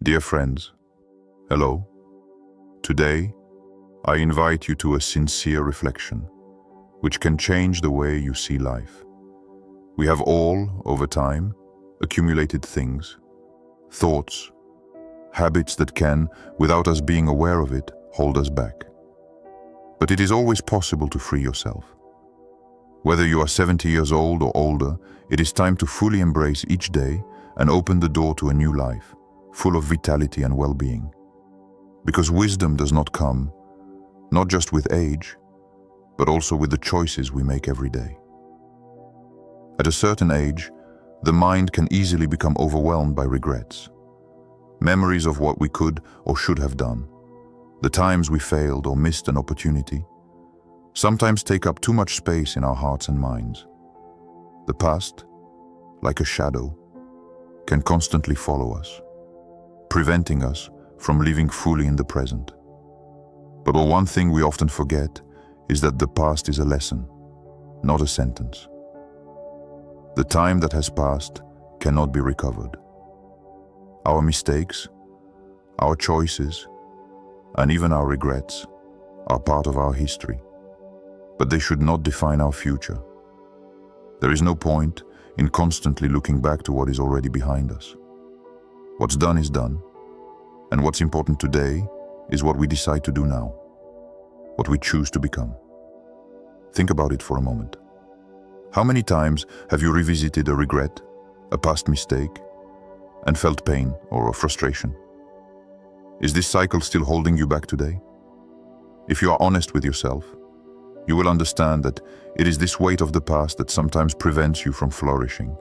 Dear friends, hello. Today, I invite you to a sincere reflection, which can change the way you see life. We have all, over time, accumulated things, thoughts, habits that can, without us being aware of it, hold us back. But it is always possible to free yourself. Whether you are 70 years old or older, it is time to fully embrace each day and open the door to a new life, full of vitality and well-being. Because wisdom does not come, not just with age, but also with the choices we make every day. At a certain age, the mind can easily become overwhelmed by regrets. Memories of what we could or should have done, the times we failed or missed an opportunity, sometimes take up too much space in our hearts and minds. The past, like a shadow, can constantly follow us, preventing us from living fully in the present. But one thing we often forget is that the past is a lesson, not a sentence. The time that has passed cannot be recovered. Our mistakes, our choices, and even our regrets are part of our history, but they should not define our future. There is no point in constantly looking back to what is already behind us. What's done is done, and what's important today is what we decide to do now, what we choose to become. Think about it for a moment. How many times have you revisited a regret, a past mistake, and felt pain or frustration? Is this cycle still holding you back today? If you are honest with yourself, you will understand that it is this weight of the past that sometimes prevents you from flourishing.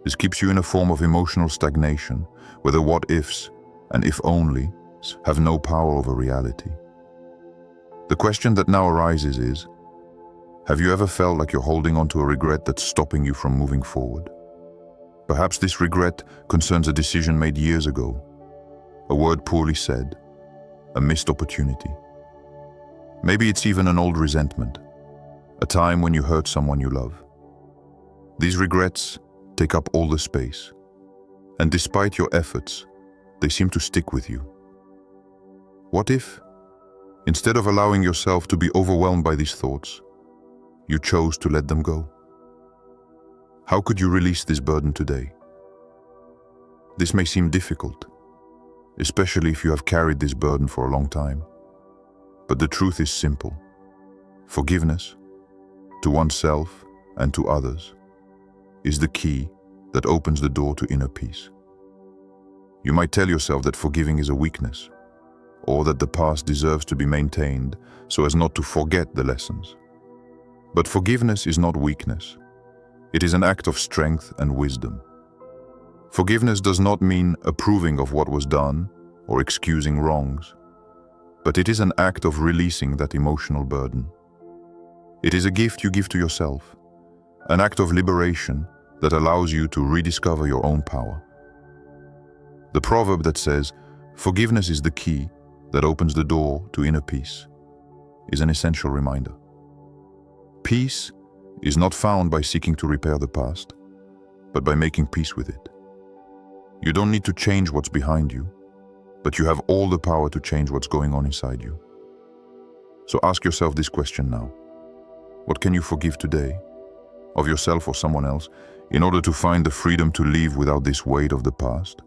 This keeps you in a form of emotional stagnation, where the what-ifs and if-onlys have no power over reality. The question that now arises is, have you ever felt like you're holding on to a regret that's stopping you from moving forward? Perhaps this regret concerns a decision made years ago, a word poorly said, a missed opportunity. Maybe it's even an old resentment, a time when you hurt someone you love. These regrets take up all the space, and despite your efforts, they seem to stick with you. What if, instead of allowing yourself to be overwhelmed by these thoughts, you chose to let them go? How could you release this burden today? This may seem difficult, especially if you have carried this burden for a long time. But the truth is simple. Forgiveness, to oneself and to others, is the key that opens the door to inner peace. You might tell yourself that forgiving is a weakness, or that the past deserves to be maintained so as not to forget the lessons. But forgiveness is not weakness. It is an act of strength and wisdom. Forgiveness does not mean approving of what was done or excusing wrongs, but it is an act of releasing that emotional burden. It is a gift you give to yourself, an act of liberation that allows you to rediscover your own power. The proverb that says, "Forgiveness is the key that opens the door to inner peace," is an essential reminder. Peace is not found by seeking to repair the past, but by making peace with it. You don't need to change what's behind you, but you have all the power to change what's going on inside you. So ask yourself this question now. What can you forgive today, of yourself or someone else, in order to find the freedom to live without this weight of the past?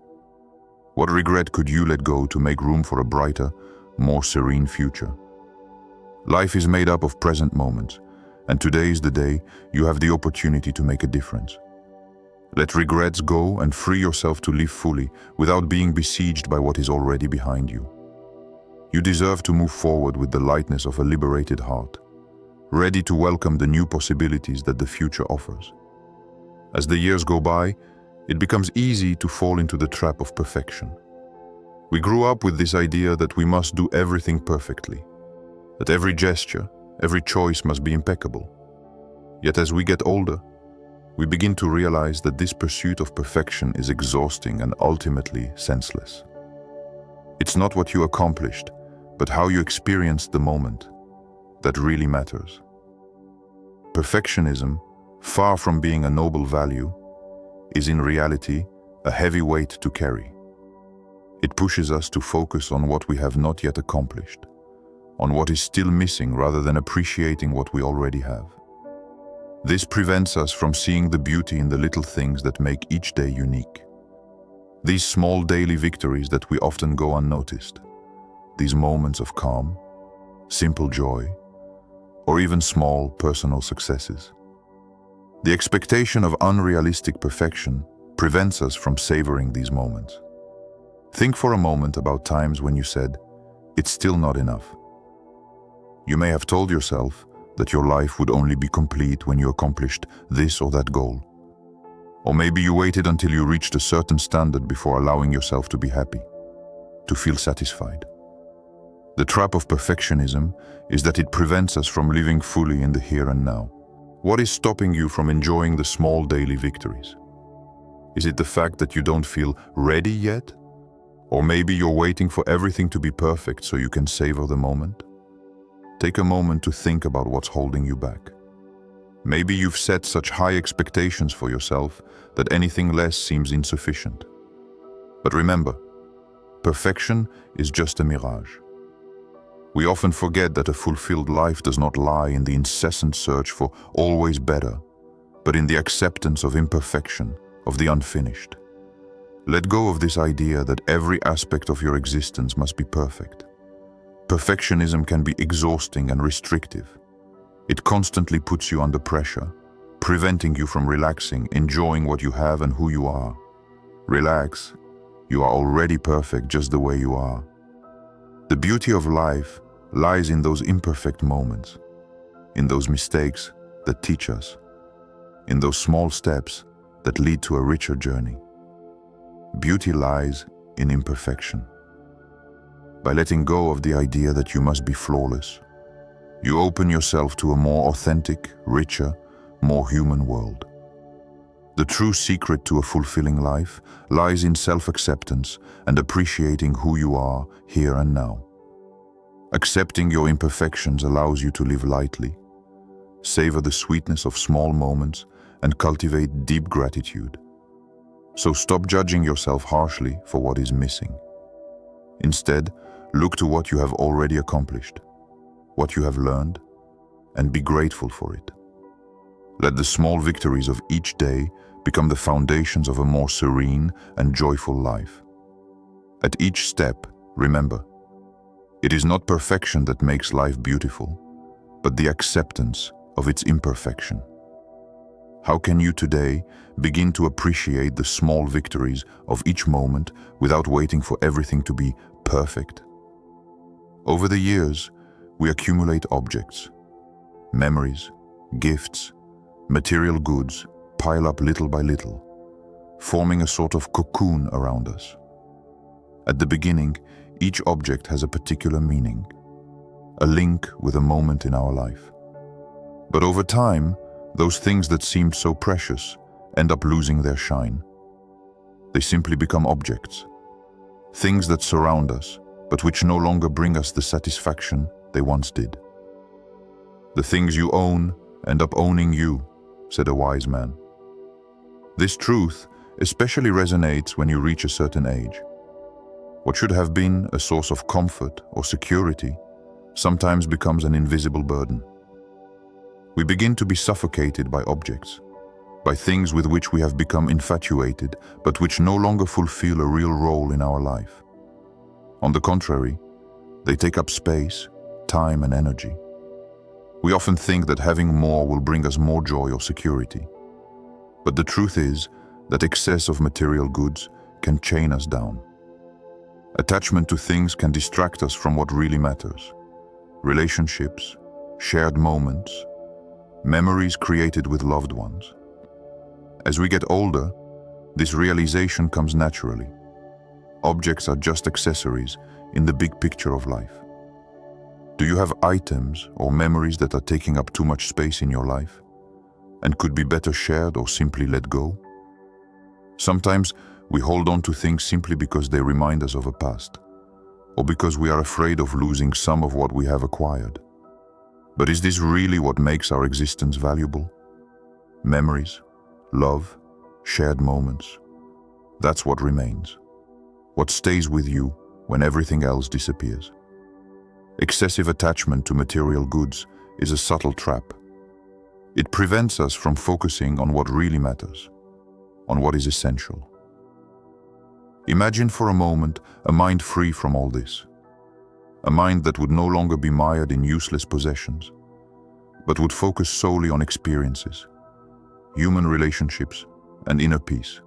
What regret could you let go to make room for a brighter, more serene future? Life is made up of present moments, and today is the day you have the opportunity to make a difference. Let regrets go and free yourself to live fully without being besieged by what is already behind you. You deserve to move forward with the lightness of a liberated heart, ready to welcome the new possibilities that the future offers. As the years go by, it becomes easy to fall into the trap of perfection. We grew up with this idea that we must do everything perfectly, that every gesture, every choice must be impeccable. Yet as we get older, we begin to realize that this pursuit of perfection is exhausting and ultimately senseless. It's not what you accomplished, but how you experienced the moment that really matters. Perfectionism, far from being a noble value, is in reality a heavy weight to carry. It pushes us to focus on what we have not yet accomplished, on what is still missing rather than appreciating what we already have. This prevents us from seeing the beauty in the little things that make each day unique. These small daily victories that we often go unnoticed, these moments of calm, simple joy, or even small personal successes. The expectation of unrealistic perfection prevents us from savoring these moments. Think for a moment about times when you said, "It's still not enough." You may have told yourself that your life would only be complete when you accomplished this or that goal. Or maybe you waited until you reached a certain standard before allowing yourself to be happy, to feel satisfied. The trap of perfectionism is that it prevents us from living fully in the here and now. What is stopping you from enjoying the small daily victories? Is it the fact that you don't feel ready yet? Or maybe you're waiting for everything to be perfect so you can savor the moment? Take a moment to think about what's holding you back. Maybe you've set such high expectations for yourself that anything less seems insufficient. But remember, perfection is just a mirage. We often forget that a fulfilled life does not lie in the incessant search for always better, but in the acceptance of imperfection, of the unfinished. Let go of this idea that every aspect of your existence must be perfect. Perfectionism can be exhausting and restrictive. It constantly puts you under pressure, preventing you from relaxing, enjoying what you have and who you are. Relax. You are already perfect just the way you are. The beauty of life lies in those imperfect moments, in those mistakes that teach us, in those small steps that lead to a richer journey. Beauty lies in imperfection. By letting go of the idea that you must be flawless, you open yourself to a more authentic, richer, more human world. The true secret to a fulfilling life lies in self-acceptance and appreciating who you are here and now. Accepting your imperfections allows you to live lightly, savor the sweetness of small moments, and cultivate deep gratitude. So stop judging yourself harshly for what is missing. Instead, look to what you have already accomplished, what you have learned, and be grateful for it. Let the small victories of each day become the foundations of a more serene and joyful life. At each step, remember, it is not perfection that makes life beautiful, but the acceptance of its imperfection. How can you today begin to appreciate the small victories of each moment without waiting for everything to be perfect? Over the years, we accumulate objects, memories, gifts, material goods pile up little by little, forming a sort of cocoon around us. At the beginning, each object has a particular meaning, a link with a moment in our life. But over time, those things that seemed so precious end up losing their shine. They simply become objects, things that surround us, but which no longer bring us the satisfaction they once did. The things you own end up owning you, said a wise man. This truth especially resonates when you reach a certain age. What should have been a source of comfort or security sometimes becomes an invisible burden. We begin to be suffocated by objects, by things with which we have become infatuated, but which no longer fulfill a real role in our life. On the contrary, they take up space, time, and energy. We often think that having more will bring us more joy or security. But the truth is that excess of material goods can chain us down. Attachment to things can distract us from what really matters. Relationships, shared moments, memories created with loved ones. As we get older, this realization comes naturally. Objects are just accessories in the big picture of life. Do you have items or memories that are taking up too much space in your life and could be better shared or simply let go? Sometimes we hold on to things simply because they remind us of a past, or because we are afraid of losing some of what we have acquired. But is this really what makes our existence valuable? Memories, love, shared moments. That's what remains. what stays with you when everything else disappears. Excessive attachment to material goods is a subtle trap. It prevents us from focusing on what really matters, on what is essential. Imagine for a moment a mind free from all this. A mind that would no longer be mired in useless possessions, but would focus solely on experiences, human relationships, and inner peace.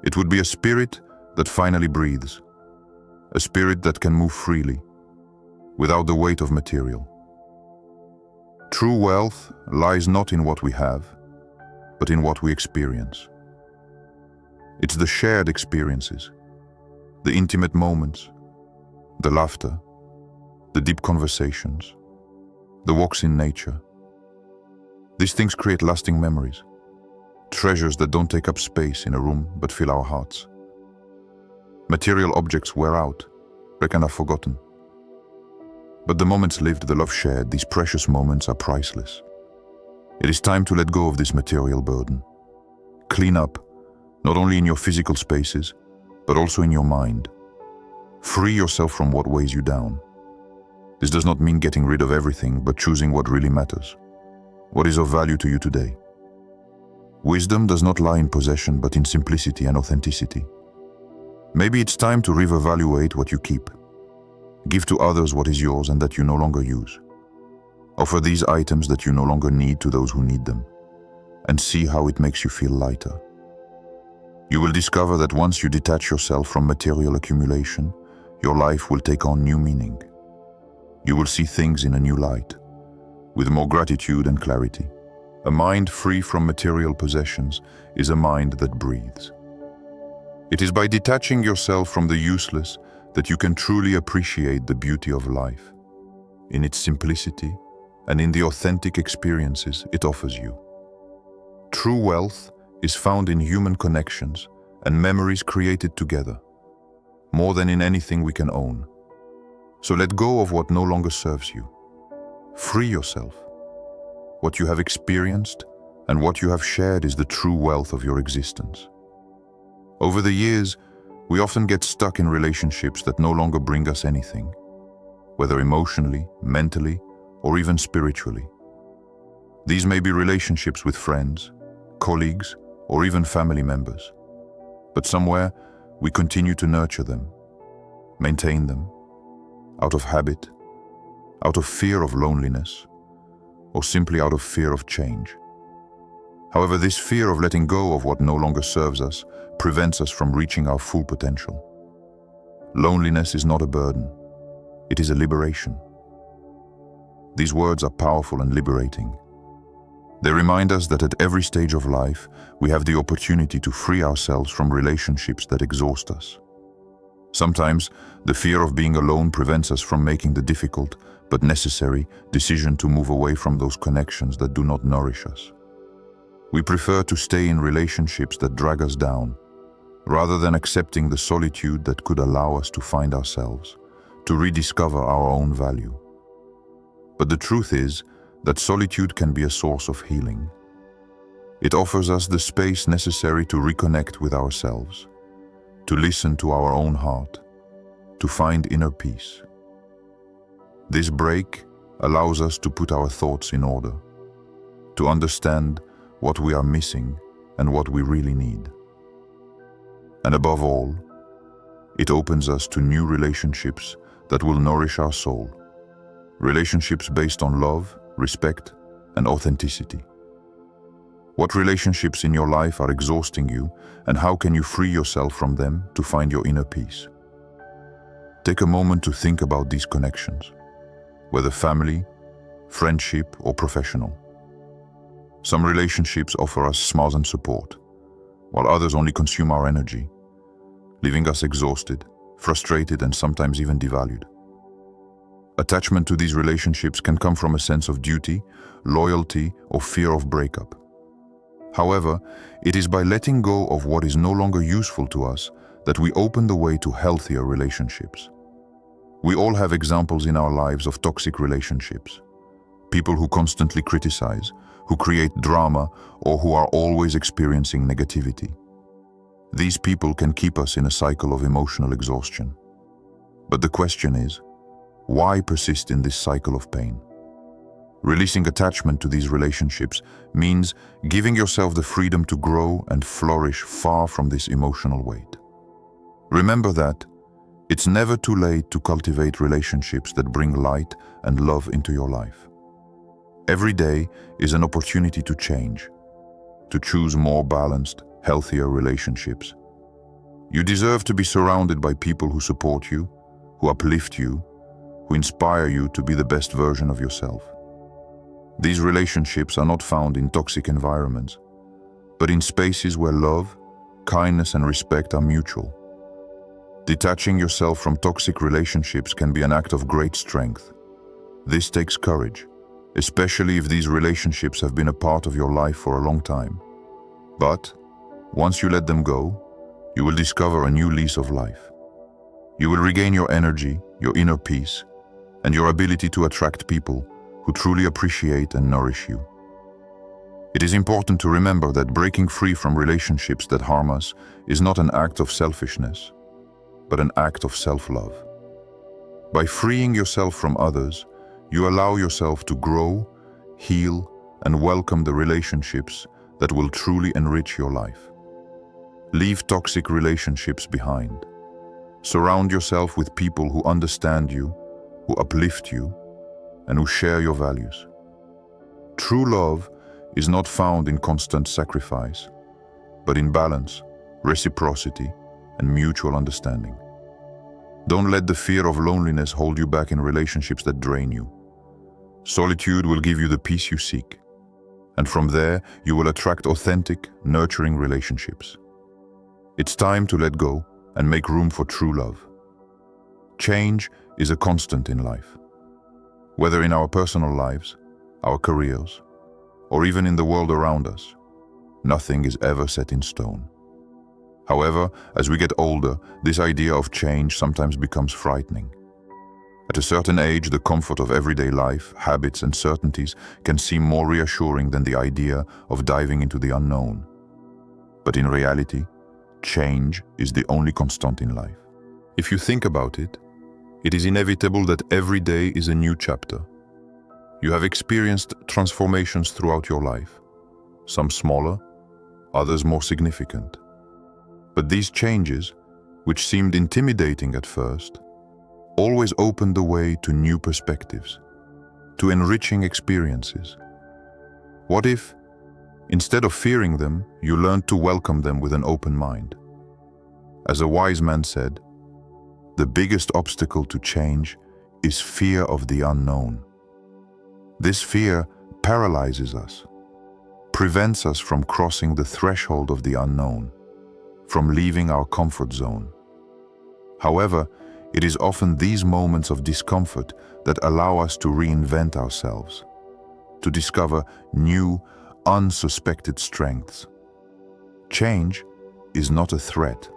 It would be a spirit that finally breathes, a spirit that can move freely, without the weight of material. True wealth lies not in what we have, but in what we experience. It's the shared experiences, the intimate moments, the laughter, the deep conversations, the walks in nature. These things create lasting memories, treasures that don't take up space in a room but fill our hearts. Material objects wear out, and are forgotten. But the moments lived, the love shared, these precious moments are priceless. It is time to let go of this material burden. Clean up, not only in your physical spaces, but also in your mind. Free yourself from what weighs you down. This does not mean getting rid of everything, but choosing what really matters. What is of value to you today? Wisdom does not lie in possession, but in simplicity and authenticity. Maybe it's time to reevaluate what you keep. Give to others what is yours and that you no longer use. Offer these items that you no longer need to those who need them, and see how it makes you feel lighter. You will discover that once you detach yourself from material accumulation, your life will take on new meaning. You will see things in a new light, with more gratitude and clarity. A mind free from material possessions is a mind that breathes. It is by detaching yourself from the useless that you can truly appreciate the beauty of life, in its simplicity and in the authentic experiences it offers you. True wealth is found in human connections and memories created together, more than in anything we can own. So let go of what no longer serves you. Free yourself. What you have experienced and what you have shared is the true wealth of your existence. Over the years, we often get stuck in relationships that no longer bring us anything, whether emotionally, mentally, or even spiritually. These may be relationships with friends, colleagues, or even family members. But somewhere, we continue to nurture them, maintain them, out of habit, out of fear of loneliness, or simply out of fear of change. However, this fear of letting go of what no longer serves us prevents us from reaching our full potential. Loneliness is not a burden, it is a liberation. These words are powerful and liberating. They remind us that at every stage of life, we have the opportunity to free ourselves from relationships that exhaust us. Sometimes, the fear of being alone prevents us from making the difficult but necessary decision to move away from those connections that do not nourish us. We prefer to stay in relationships that drag us down, rather than accepting the solitude that could allow us to find ourselves, to rediscover our own value. But the truth is that solitude can be a source of healing. It offers us the space necessary to reconnect with ourselves, to listen to our own heart, to find inner peace. This break allows us to put our thoughts in order, to understand what we are missing and what we really need. And above all, it opens us to new relationships that will nourish our soul, relationships based on love, respect, and authenticity. What relationships in your life are exhausting you, and how can you free yourself from them to find your inner peace? Take a moment to think about these connections, whether family, friendship, or professional. Some relationships offer us smiles and support, while others only consume our energy, leaving us exhausted, frustrated, and sometimes even devalued. Attachment to these relationships can come from a sense of duty, loyalty, or fear of breakup. However, it is by letting go of what is no longer useful to us that we open the way to healthier relationships. We all have examples in our lives of toxic relationships. People who constantly criticize, who create drama, or who are always experiencing negativity. These people can keep us in a cycle of emotional exhaustion. But the question is, why persist in this cycle of pain? Releasing attachment to these relationships means giving yourself the freedom to grow and flourish far from this emotional weight. Remember that it's never too late to cultivate relationships that bring light and love into your life. Every day is an opportunity to change, to choose more balanced, healthier relationships. You deserve to be surrounded by people who support you, who uplift you, who inspire you to be the best version of yourself. These relationships are not found in toxic environments, but in spaces where love, kindness, and respect are mutual. Detaching yourself from toxic relationships can be an act of great strength. This takes courage, especially if these relationships have been a part of your life for a long time. But once you let them go, you will discover a new lease of life. You will regain your energy, your inner peace, and your ability to attract people who truly appreciate and nourish you. It is important to remember that breaking free from relationships that harm us is not an act of selfishness, but an act of self-love. By freeing yourself from others, you allow yourself to grow, heal, and welcome the relationships that will truly enrich your life. Leave toxic relationships behind. Surround yourself with people who understand you, who uplift you, and who share your values. True love is not found in constant sacrifice, but in balance, reciprocity, and mutual understanding. Don't let the fear of loneliness hold you back in relationships that drain you. Solitude will give you the peace you seek, and from there you will attract authentic, nurturing relationships. It's time to let go and make room for true love. Change is a constant in life. Whether in our personal lives, our careers, or even in the world around us, nothing is ever set in stone. However, as we get older, this idea of change sometimes becomes frightening. At a certain age, the comfort of everyday life, habits, and certainties can seem more reassuring than the idea of diving into the unknown. But in reality, change is the only constant in life. If you think about it, it is inevitable that every day is a new chapter. You have experienced transformations throughout your life, some smaller, others more significant. But these changes, which seemed intimidating at first, always opened the way to new perspectives, to enriching experiences. What if, instead of fearing them, you learned to welcome them with an open mind? As a wise man said, the biggest obstacle to change is fear of the unknown. This fear paralyzes us, prevents us from crossing the threshold of the unknown, from leaving our comfort zone. However, it is often these moments of discomfort that allow us to reinvent ourselves, to discover new, unsuspected strengths. Change is not a threat.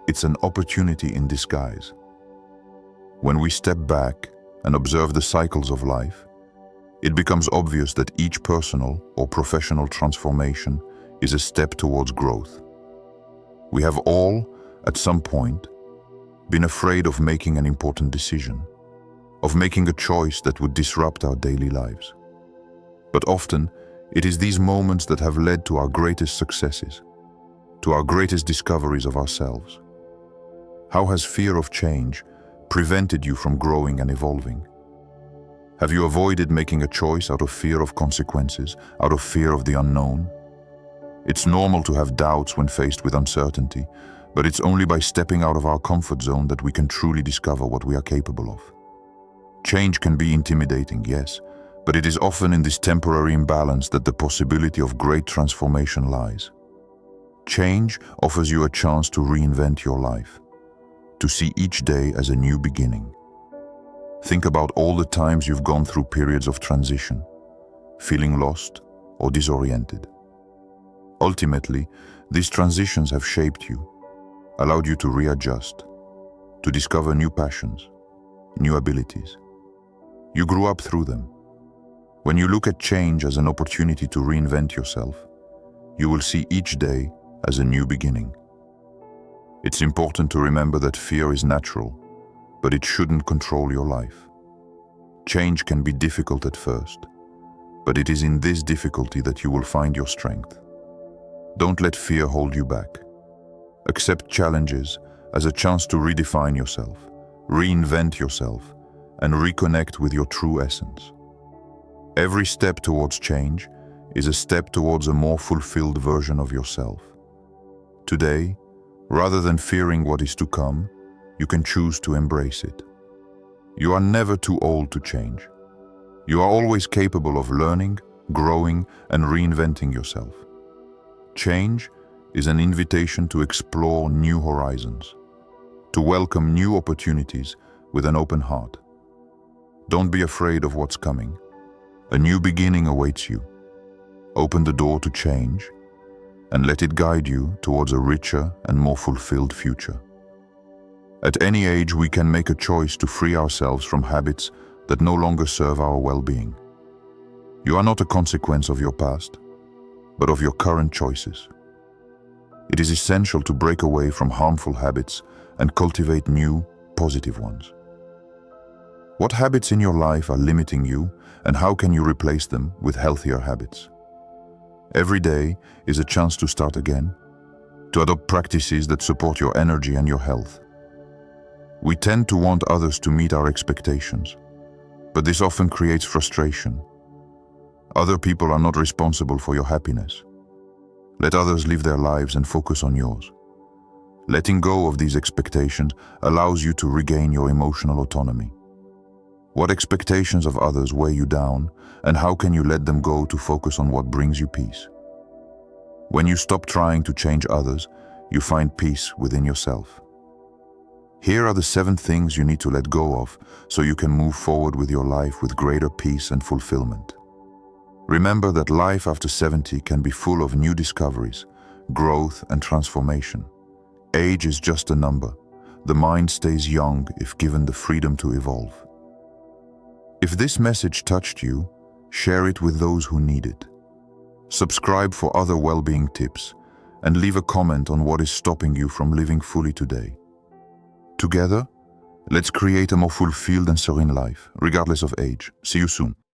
It's an opportunity in disguise. When we step back and observe the cycles of life, it becomes obvious that each personal or professional transformation is a step towards growth. We have all, at some point, been afraid of making an important decision, of making a choice that would disrupt our daily lives. But often, it is these moments that have led to our greatest successes, to our greatest discoveries of ourselves. How has fear of change prevented you from growing and evolving? Have you avoided making a choice out of fear of consequences, out of fear of the unknown? It's normal to have doubts when faced with uncertainty, but it's only by stepping out of our comfort zone that we can truly discover what we are capable of. Change can be intimidating, yes, but it is often in this temporary imbalance that the possibility of great transformation lies. Change offers you a chance to reinvent your life, to see each day as a new beginning. Think about all the times you've gone through periods of transition, feeling lost or disoriented. Ultimately, these transitions have shaped you, allowed you to readjust, to discover new passions, new abilities. You grew up through them. When you look at change as an opportunity to reinvent yourself, you will see each day as a new beginning. It's important to remember that fear is natural, but it shouldn't control your life. Change can be difficult at first, but it is in this difficulty that you will find your strength. Don't let fear hold you back. Accept challenges as a chance to redefine yourself, reinvent yourself, and reconnect with your true essence. Every step towards change is a step towards a more fulfilled version of yourself. Today, rather than fearing what is to come, you can choose to embrace it. You are never too old to change. You are always capable of learning, growing, and reinventing yourself. Change is an invitation to explore new horizons, to welcome new opportunities with an open heart. Don't be afraid of what's coming. A new beginning awaits you. Open the door to change and let it guide you towards a richer and more fulfilled future. At any age, we can make a choice to free ourselves from habits that no longer serve our well-being. You are not a consequence of your past, but of your current choices. It is essential to break away from harmful habits and cultivate new, positive ones. What habits in your life are limiting you, and how can you replace them with healthier habits? Every day is a chance to start again, to adopt practices that support your energy and your health. We tend to want others to meet our expectations, but this often creates frustration. Other people are not responsible for your happiness. Let others live their lives and focus on yours. Letting go of these expectations allows you to regain your emotional autonomy. What expectations of others weigh you down, and how can you let them go to focus on what brings you peace? When you stop trying to change others, you find peace within yourself. Here are the 7 things you need to let go of so you can move forward with your life with greater peace and fulfillment. Remember that life after 70 can be full of new discoveries, growth, and transformation. Age is just a number. The mind stays young if given the freedom to evolve. If this message touched you, share it with those who need it. Subscribe for other well-being tips and leave a comment on what is stopping you from living fully today. Together, let's create a more fulfilled and serene life, regardless of age. See you soon.